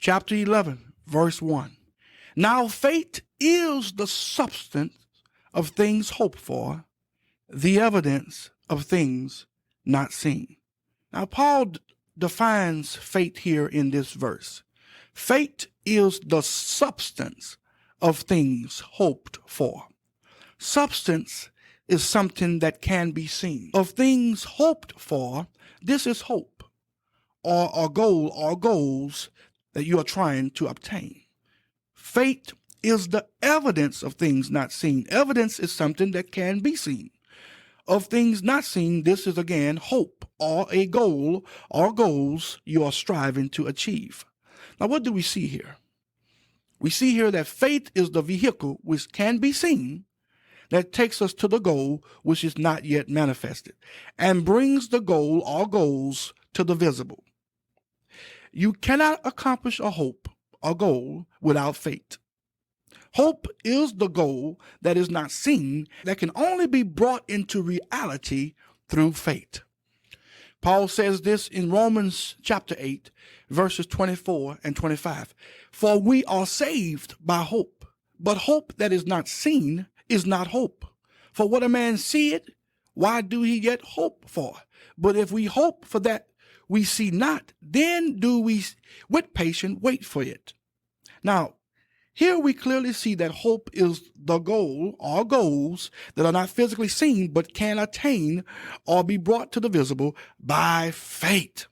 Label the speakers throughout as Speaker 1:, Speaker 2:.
Speaker 1: chapter 11, verse 1. Now faith is the substance of things hoped for, the evidence of things not seen. Now, Paul defines faith here in this verse. Faith is the substance of things hoped for. Substance is something that can be seen. Of things hoped for, this is hope, or a goal or goals that you are trying to obtain. Faith is the evidence of things not seen. Evidence is something that can be seen. Of things not seen, this is again hope, or a goal or goals you are striving to achieve. Now, what do we see here? We see here that faith is the vehicle which can be seen that takes us to the goal which is not yet manifested and brings the goal or goals to the visible. You cannot accomplish a hope or goal without faith. Hope is the goal that is not seen, that can only be brought into reality through faith. Paul says this in Romans chapter 8, verses 24 and 25. For we are saved by hope, but hope that is not seen is not hope. For what a man seeth, why do he yet hope for? But if we hope for that we see not, then do we with patience wait for it. Now, here we clearly see that hope is the goal or goals that are not physically seen but can attain or be brought to the visible by faith.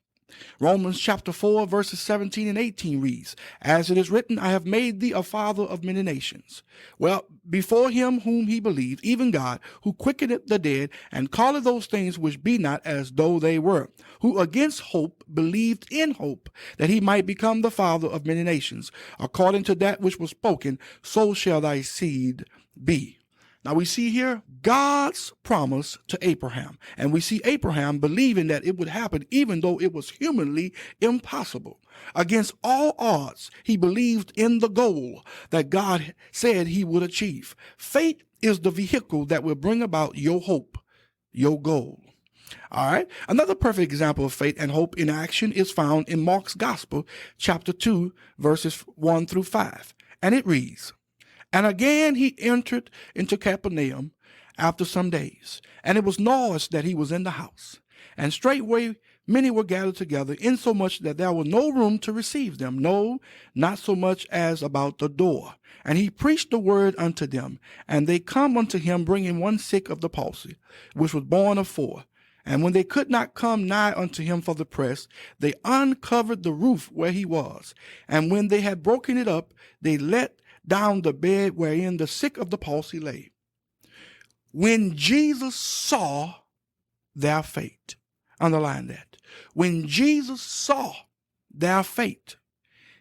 Speaker 1: Romans chapter 4, verses 17 and 18 reads, As it is written, I have made thee a father of many nations. Well, before him whom he believed, even God, who quickeneth the dead, and calleth those things which be not as though they were, who against hope believed in hope, that he might become the father of many nations, according to that which was spoken, so shall thy seed be. Now we see here God's promise to Abraham, and we see Abraham believing that it would happen even though it was humanly impossible. Against all odds, he believed in the goal that God said he would achieve. Faith is the vehicle that will bring about your hope, your goal. All right. Another perfect example of faith and hope in action is found in Mark's Gospel, chapter 2, verses 1 through 5. And it reads, And again he entered into Capernaum after some days, and it was noised that he was in the house. And straightway many were gathered together, insomuch that there was no room to receive them, no, not so much as about the door. And he preached the word unto them, and they come unto him, bringing one sick of the palsy, which was born of 4. And when they could not come nigh unto him for the press, they uncovered the roof where he was. And when they had broken it up, they let down the bed wherein the sick of the palsy lay. When Jesus saw their faith, underline that. When Jesus saw their faith,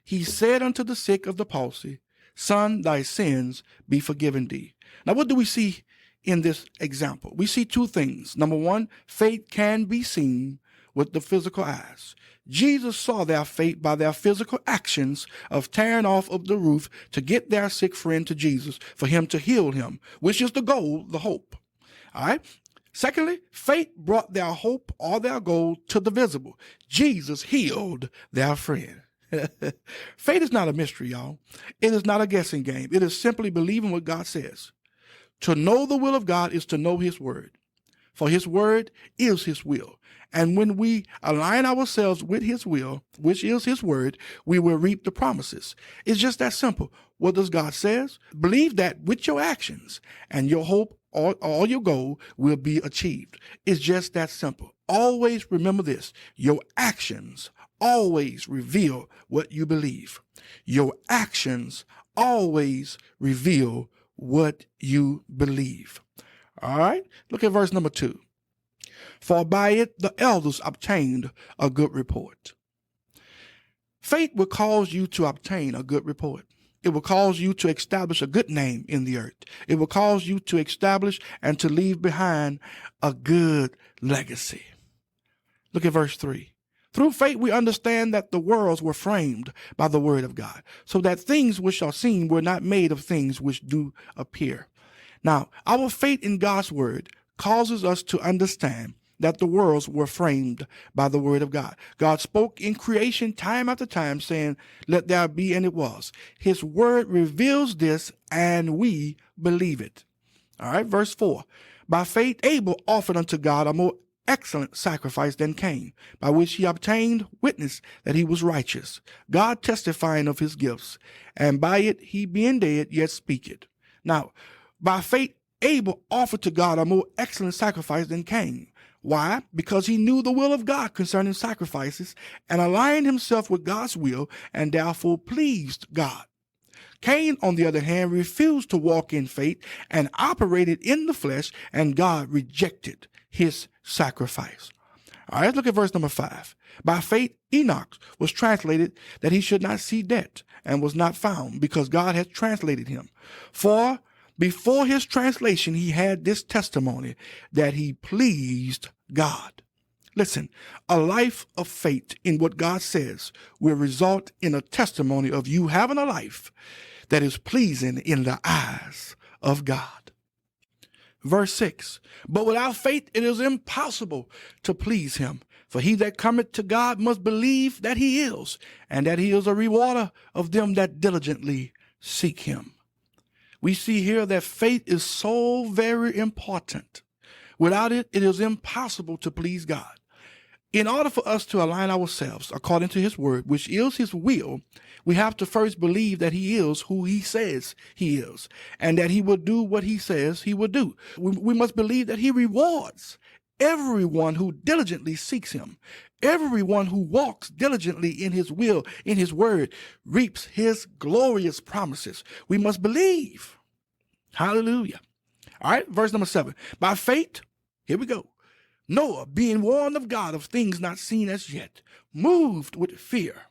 Speaker 1: he said unto the sick of the palsy, Son, thy sins be forgiven thee. Now, what do we see in this example? We see two things. Number one, faith can be seen with the physical eyes. Jesus saw their faith by their physical actions of tearing off of the roof to get their sick friend to Jesus for him to heal him, which is the goal, the hope. All right. Secondly, faith brought their hope or their goal to the visible. Jesus healed their friend. Faith is not a mystery, y'all. It is not a guessing game. It is simply believing what God says. To know the will of God is to know his word, for his word is his will. And when we align ourselves with his will, which is his word, we will reap the promises. It's just that simple. What does God say? Believe that with your actions, and your hope or your goal will be achieved. It's just that simple. Always remember this. Your actions always reveal what you believe. Your actions always reveal what you believe. All right. Look at verse number 2. For by it the elders obtained a good report. Faith will cause you to obtain a good report. It will cause you to establish a good name in the earth. It will cause you to establish and to leave behind a good legacy. Look at verse 3. Through faith we understand that the worlds were framed by the word of God, so that things which are seen were not made of things which do appear. Now, our faith in God's word causes us to understand that the worlds were framed by the word of God. God spoke in creation time after time, saying, "Let there be," and it was. His word reveals this, and we believe it. All right, verse 4. By faith, Abel offered unto God a more excellent sacrifice than Cain, by which he obtained witness that he was righteous, God testifying of his gifts, and by it he being dead yet speaketh. Now, by faith, Abel offered to God a more excellent sacrifice than Cain. Why? Because he knew the will of God concerning sacrifices and aligned himself with God's will, and therefore pleased God. Cain, on the other hand, refused to walk in faith and operated in the flesh, and God rejected his sacrifice. All right, let's look at verse number 5. By faith, Enoch was translated that he should not see death, and was not found, because God had translated him. For before his translation, he had this testimony, that he pleased God. Listen, a life of faith in what God says will result in a testimony of you having a life that is pleasing in the eyes of God. Verse 6, but without faith it is impossible to please him. For he that cometh to God must believe that he is, and that he is a rewarder of them that diligently seek him. We see here that faith is so very important. Without it, it is impossible to please God. In order for us to align ourselves according to his word, which is his will, we have to first believe that he is who he says he is, and that he will do what he says he will do. We must believe that he rewards everyone who diligently seeks him. Everyone who walks diligently in his will, in his word, reaps his glorious promises. We must believe. Hallelujah. All right, verse number 7. By faith, here we go. Noah, being warned of God of things not seen as yet, moved with fear,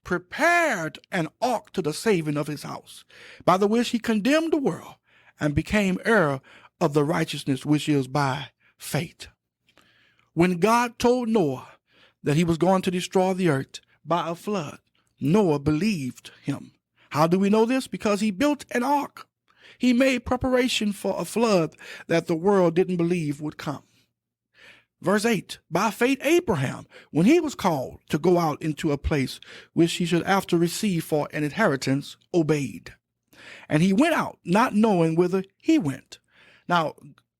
Speaker 1: prepared an ark to the saving of his house, by the which he condemned the world, and became heir of the righteousness which is by faith. When God told Noah that he was going to destroy the earth by a flood, Noah believed him. How do we know this? Because he built an ark. He made preparation for a flood that the world didn't believe would come. Verse 8, by faith Abraham, when he was called to go out into a place which he should after receive for an inheritance, obeyed. And he went out, not knowing whither he went. Now,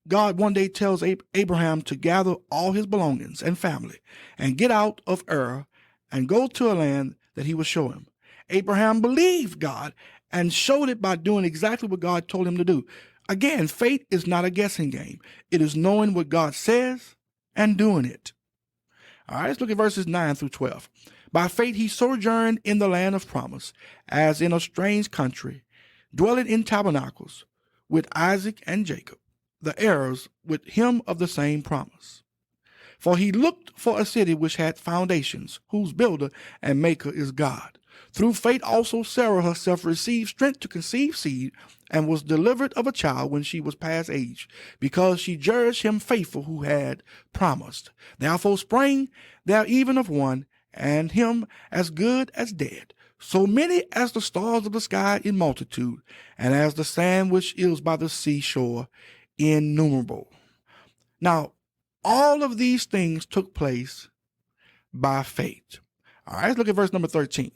Speaker 1: God one day tells Abraham to gather all his belongings and family and get out of Ur and go to a land that he would show him. Abraham believed God and showed it by doing exactly what God told him to do. Again, faith is not a guessing game. It is knowing what God says and doing it. All right, let's look at verses 9 through 12. By faith he sojourned in the land of promise, as in a strange country, dwelling in tabernacles with Isaac and Jacob, the heirs with him of the same promise. For he looked for a city which had foundations, whose builder and maker is God. Through faith also Sarah herself received strength to conceive seed, and was delivered of a child when she was past age, because she judged him faithful who had promised. Therefore sprang there even of one, and him as good as dead, so many as the stars of the sky in multitude, and as the sand which is by the seashore innumerable. Now, all of these things took place by faith. All right, let's look at verse number 13.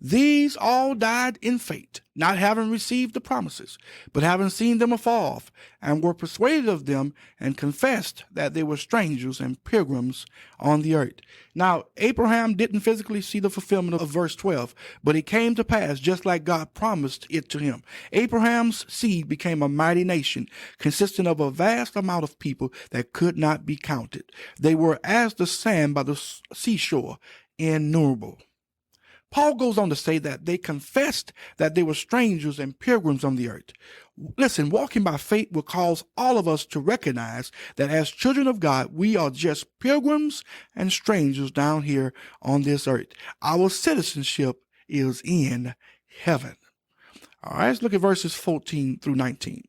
Speaker 1: These all died in faith, not having received the promises, but having seen them afar off, and were persuaded of them, and confessed that they were strangers and pilgrims on the earth. Now, Abraham didn't physically see the fulfillment of verse 12, but it came to pass just like God promised it to him. Abraham's seed became a mighty nation, consisting of a vast amount of people that could not be counted. They were as the sand by the seashore, innumerable. Paul goes on to say that they confessed that they were strangers and pilgrims on the earth. Listen, walking by faith will cause all of us to recognize that as children of God, we are just pilgrims and strangers down here on this earth. Our citizenship is in heaven. All right, let's look at verses 14 through 19.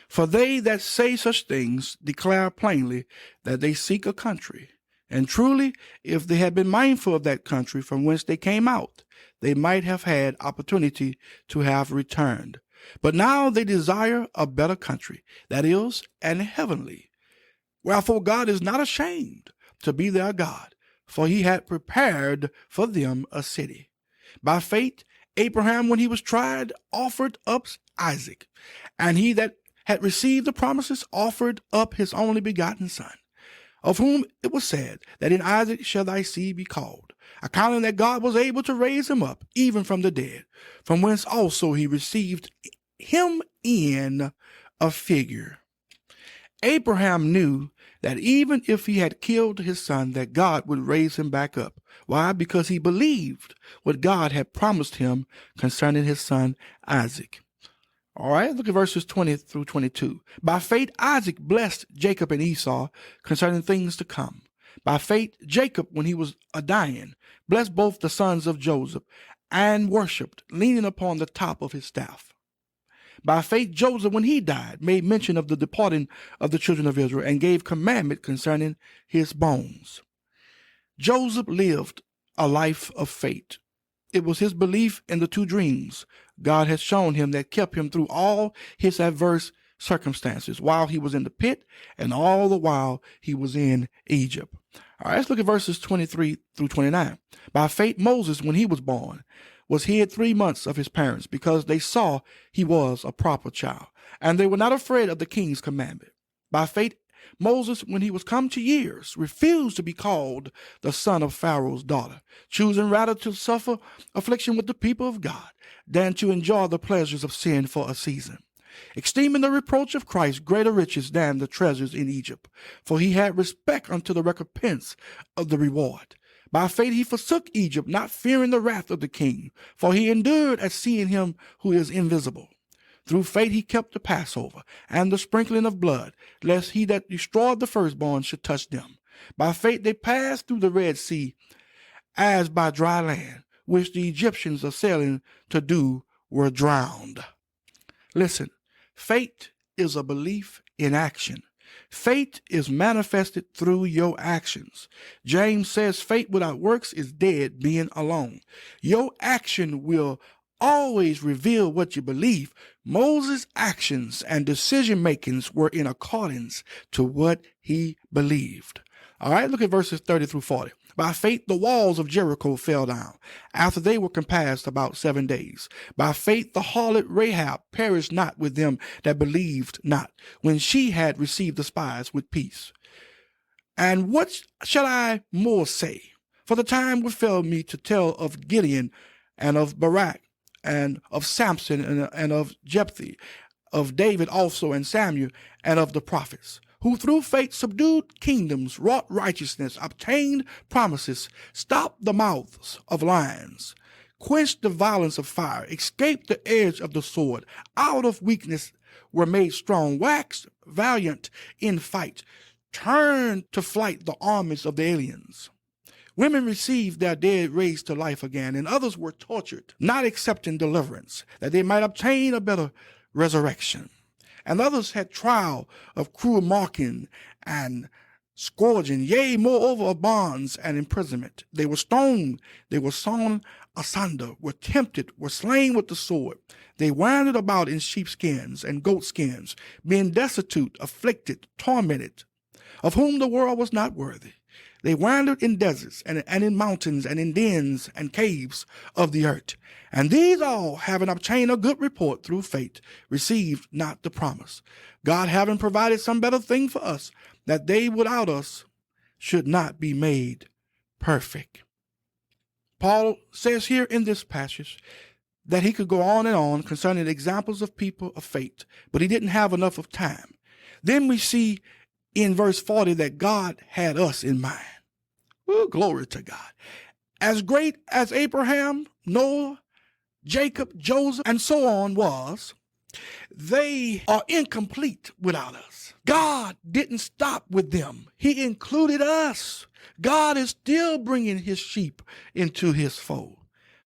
Speaker 1: For they that say such things declare plainly that they seek a country. And truly, if they had been mindful of that country from whence they came out, they might have had opportunity to have returned. But now they desire a better country, that is, an heavenly. Wherefore God is not ashamed to be their God, for he had prepared for them a city. By faith, Abraham, when he was tried, offered up Isaac, and he that had received the promises offered up his only begotten son, of whom it was said that in Isaac shall thy seed be called, accounting that God was able to raise him up even from the dead, from whence also he received him in a figure. Abraham knew that even if he had killed his son, that God would raise him back up. Why? Because he believed what God had promised him concerning his son Isaac. All right, look at verses 20 through 22. By faith, Isaac blessed Jacob and Esau concerning things to come. By faith, Jacob, when he was dying, blessed both the sons of Joseph and worshipped, leaning upon the top of his staff. By faith, Joseph, when he died, made mention of the departing of the children of Israel and gave commandment concerning his bones. Joseph lived a life of faith. It was his belief in the two dreams God had shown him that kept him through all his adverse circumstances while he was in the pit and all the while he was in Egypt. All right, let's look at verses 23 through 29. By faith, Moses, when he was born, was hid 3 months of his parents because they saw he was a proper child, and they were not afraid of the king's commandment. By faith, Moses, when he was come to years, refused to be called the son of Pharaoh's daughter, choosing rather to suffer affliction with the people of God than to enjoy the pleasures of sin for a season, esteeming the reproach of Christ greater riches than the treasures in Egypt, for he had respect unto the recompense of the reward. By faith he forsook Egypt, not fearing the wrath of the king, for he endured at seeing him who is invisible. Through faith he kept the Passover and the sprinkling of blood, lest he that destroyed the firstborn should touch them. By faith they passed through the Red Sea as by dry land, which the Egyptians are sailing to do were drowned. Listen, faith is a belief in action. Faith is manifested through your actions. James says faith without works is dead being alone. Your action will always reveal what you believe. Moses' actions and decision makings were in accordance to what he believed. All right, look at verses 30 through 40. By faith, the walls of Jericho fell down after they were compassed about 7 days. By faith, the harlot Rahab perished not with them that believed not, when she had received the spies with peace. And what shall I more say? For the time would fail me to tell of Gideon and of Barak and of Samson and of Jephthah, of David also and Samuel, and of the prophets, who through faith subdued kingdoms, wrought righteousness, obtained promises, stopped the mouths of lions, quenched the violence of fire, escaped the edge of the sword, out of weakness were made strong, waxed valiant in fight, turned to flight the armies of the aliens. Women received their dead raised to life again, and others were tortured, not accepting deliverance, that they might obtain a better resurrection. And others had trial of cruel mocking and scourging, yea, moreover, of bonds and imprisonment. They were stoned, they were sawn asunder, were tempted, were slain with the sword. They wandered about in sheepskins and goatskins, being destitute, afflicted, tormented, of whom the world was not worthy. They wandered in deserts and in mountains and in dens and caves of the earth. And these all, having obtained a good report through faith, received not the promise, God having provided some better thing for us, that they without us should not be made perfect. Paul says here in this passage that he could go on and on concerning examples of people of faith, but he didn't have enough of time. Then we see in verse 40 that God had us in mind. Well, glory to God. As great as Abraham, Noah, Jacob, Joseph, and so on was, they are incomplete without us. God didn't stop with them. He included us. God is still bringing his sheep into his fold.